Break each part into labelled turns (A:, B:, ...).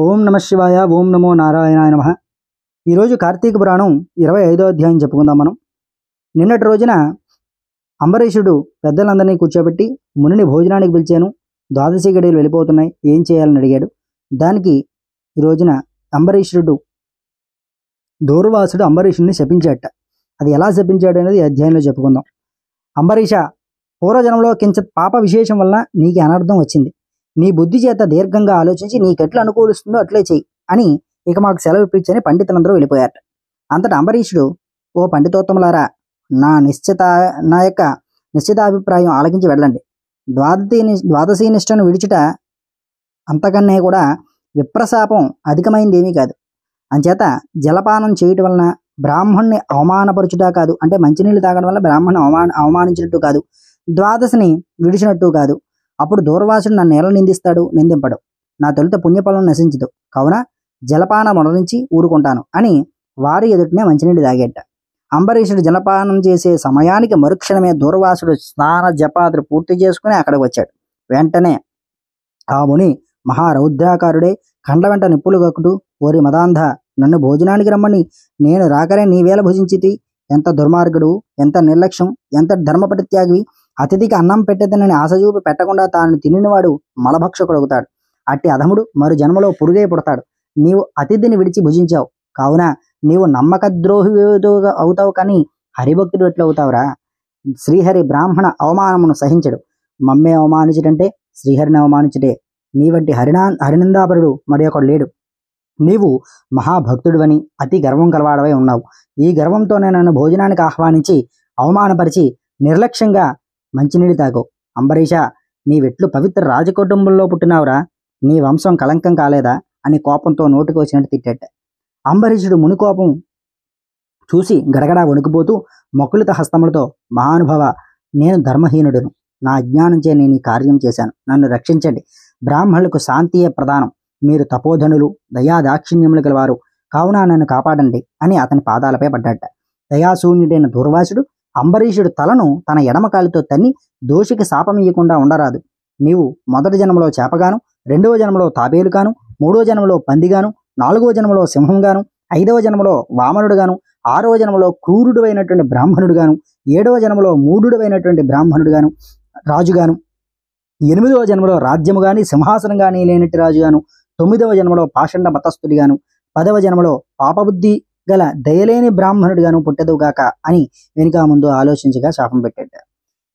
A: ఓం నమ శివాయ. ఓం నమో నారాయణాయ నమః. ఈరోజు కార్తీక పురాణం 25వ అధ్యాయం చెప్పుకుందాం మనం. నిన్నటి రోజున అంబరీషుడు పెద్దలందరినీ కూర్చోబెట్టి మునిని భోజనానికి పిలిచాను, ద్వాదశి గడియలు వెళ్ళిపోతున్నాయి, ఏం చేయాలని అడిగాడు. దానికి ఈ రోజున దూర్వాసుడు అంబరీషుడిని శపించాట. అది ఎలా శపించాడు అనేది ఈ అధ్యాయంలో చెప్పుకుందాం. అంబరీష, పూర్వజన్మలో కించిత్ పాప విశేషం వల్ల నీకు అనర్థం వచ్చింది. నీ బుద్ధి చేత దీర్ఘంగా ఆలోచించి నీకెట్లు అనుకూలిస్తుందో అట్లే చెయ్యి అని ఇక మాకు సెలవు ఇప్పించని పండితులందరూ వెళ్ళిపోయారట. అంతటా అంబరీషుడు, ఓ పండితోత్తములారా, నా యొక్క నిశ్చితాభిప్రాయం ఆలకించి వెళ్ళండి. ద్వాదశీ నిష్టను విడిచుట అంతకన్నే కూడా విప్రశాపం అధికమైంది ఏమీ కాదు. అంచేత జలపానం చేయటం వలన బ్రాహ్మణ్ణి అవమానపరచుట కాదు, అంటే మంచినీళ్ళు తాగడం వల్ల బ్రాహ్మణ్ణి అవమానించినట్టు కాదు, ద్వాదశిని విడిచినట్టు కాదు. అప్పుడు దూర్వాసుడు నన్ను ఎలా నిందిస్తాడు, నిందింపడు. నా తొలుత పుణ్యఫలం నశించదు, కావున జలపానం మొదరించి ఊరుకుంటాను అని వారి ఎదుటనే మంచినీళ్ళు తాగేట. అంబరీషుడు జలపానం చేసే సమయానికి మరుక్షణమే దూర్వాసుడు స్నాన జపాదులు పూర్తి చేసుకుని అక్కడికి వచ్చాడు. వెంటనే ఆ ముని మహారౌద్రాకారుడే కండ్ల వెంట నిప్పులు కక్కుతూ, ఓరి మదాంధ, నన్ను భోజనానికి రమ్మని నేను రాకనే నీవేళ భుజించితి. ఎంత దుర్మార్గుడు, ఎంత నిర్లక్ష్యం, ఎంత ధర్మపరిత్యాగివి. అతిథికి అన్నం పెట్టేదనని ఆశచూపి పెట్టకుండా తాను తినినవాడు మలభక్షకుడవుతాడు. అట్టి అధముడు మరు జన్మలో పురుగే పుడతాడు. నీవు అతిథిని విడిచి భుజించావు, కావున నీవు నమ్మకద్రోహి అవుతావు, కానీ హరిభక్తుడు ఎట్లా అవుతావురా? శ్రీహరి బ్రాహ్మణ అవమానమును సహించడు. మమ్మే అవమానించడంటే శ్రీహరిని అవమానించటే. నీ వంటి హరినిందాపరుడు మరి ఒకడు లేడు. నీవు మహాభక్తుడివని అతి గర్వం కలవాడవై ఉన్నావు. ఈ గర్వంతోనే నన్ను భోజనానికి ఆహ్వానించి అవమానపరిచి నిర్లక్ష్యంగా మంచినీళ్ళు తాగవు. అంబరీష, నీవెట్లు పవిత్ర రాజకుటుంబంలో పుట్టినావురా? నీ వంశం కళంకం కాలేదా అని కోపంతో నోటికి వచ్చినట్టు తిట్టేట. అంబరీషుడు ముని కోపం చూసి గడగడా వణుకుపోతూ మొక్కులిత హస్తములతో, మహానుభవ, నేను ధర్మహీనుడును, నా అజ్ఞానంచే నేను ఈ కార్యం చేశాను, నన్ను రక్షించండి. బ్రాహ్మణులకు శాంతియే ప్రధానం, మీరు తపోధనులు, దయాదాక్షిణ్యములు గలవారు, కావున నన్ను కాపాడండి అని అతని పాదాలపై పడ్డాట. దయాశూన్యుడైన దూర్వాసుడు అంబరీషుడు తలను తన ఎడమ కాలితో తన్ని దోషికి శాపమియ్యకుండా ఉండరాదు. నీవు మొదటి జన్మలో చేపగాను, రెండవ జన్మలో తాబేలుగాను, మూడవ జన్మలో పందిగాను, నాలుగవ జన్మలో సింహంగాను, ఐదవ జన్మలో వామనుడుగాను, ఆరవ జన్మలో క్రూరుడు అయినటువంటి బ్రాహ్మణుడుగాను, ఏడవ జన్మలో మూఢుడైనటువంటి బ్రాహ్మణుడుగాను రాజుగాను, ఎనిమిదవ జన్మలో రాజ్యము గాని సింహాసనం గాని లేనట్టి రాజుగాను, తొమ్మిదవ జన్మలో పాషండ మతస్థుడిగాను, 10వ జన్మలో పాపబుద్ధి గల దయలేని బ్రాహ్మణుడిగాను పుట్టెదువుగాక అని వెనుక ముందు ఆలోచించగా శాపం పెట్టేట.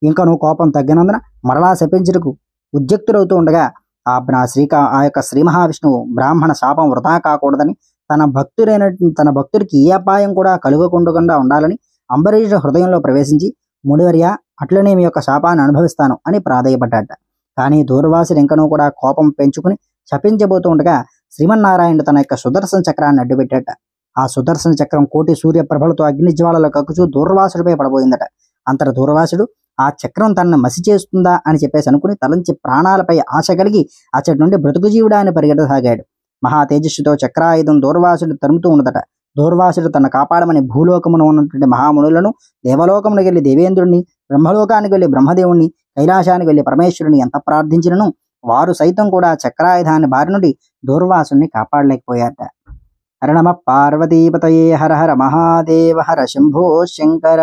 A: ఇంకను కోపం తగ్గినందున మరలా శపించుటకు ఉద్యుక్తుడవుతూ ఉండగా ఆ యొక్క శ్రీ మహావిష్ణువు బ్రాహ్మణ శాపం వృధా కాకూడదని, తన భక్తుడికి ఏ అపాయం కూడా కలుగకుండా ఉండాలని అంబరీష హృదయంలో ప్రవేశించి, మునివర్య, అట్లనే మీ యొక్క శాపాన్ని అనుభవిస్తాను అని ప్రాధేయపడ్డాట. కానీ దూర్వాసుడు ఇంకనూ కూడా కోపం పెంచుకుని శపించబోతూ ఉండగా శ్రీమన్నారాయణుడు తన యొక్క సుదర్శన చక్రాన్ని అడ్డుపెట్టాట. ఆ సుదర్శన చక్రం కోటి సూర్యప్రభలతో అగ్నిజ్వాలలో కక్కుచూ దూర్వాసుడిపై పడబోయిందట. అంతట దూర్వాసుడు ఆ చక్రం తనను మసి చేస్తుందా అని చెప్పేసి అనుకుని తలంచి ప్రాణాలపై ఆశ కలిగి అచ్చటి నుండి బ్రతుకు జీవుడాన్ని పరిగెత్తసాగాడు. మహా తేజస్సుతో చక్రాయుధం దూర్వాసుడు తరుముతూ ఉన్నదట. దూర్వాసుడు తన కాపాడమని భూలోకమున ఉన్నటువంటి మహామునులను, దేవలోకమునికి వెళ్ళి దేవేంద్రుణ్ణి, బ్రహ్మలోకానికి వెళ్ళి బ్రహ్మదేవుణ్ణి, కైలాసానికి వెళ్ళి పరమేశ్వరుని ఎంత ప్రార్థించినను వారు సైతం కూడా చక్రాయుధాన్ని బారి నుండి దూర్వాసుని కాపాడలేకపోయారట. హర నమ పార్వతీపతయే, హర హర మహాదేవ, హర శంభో శంకర.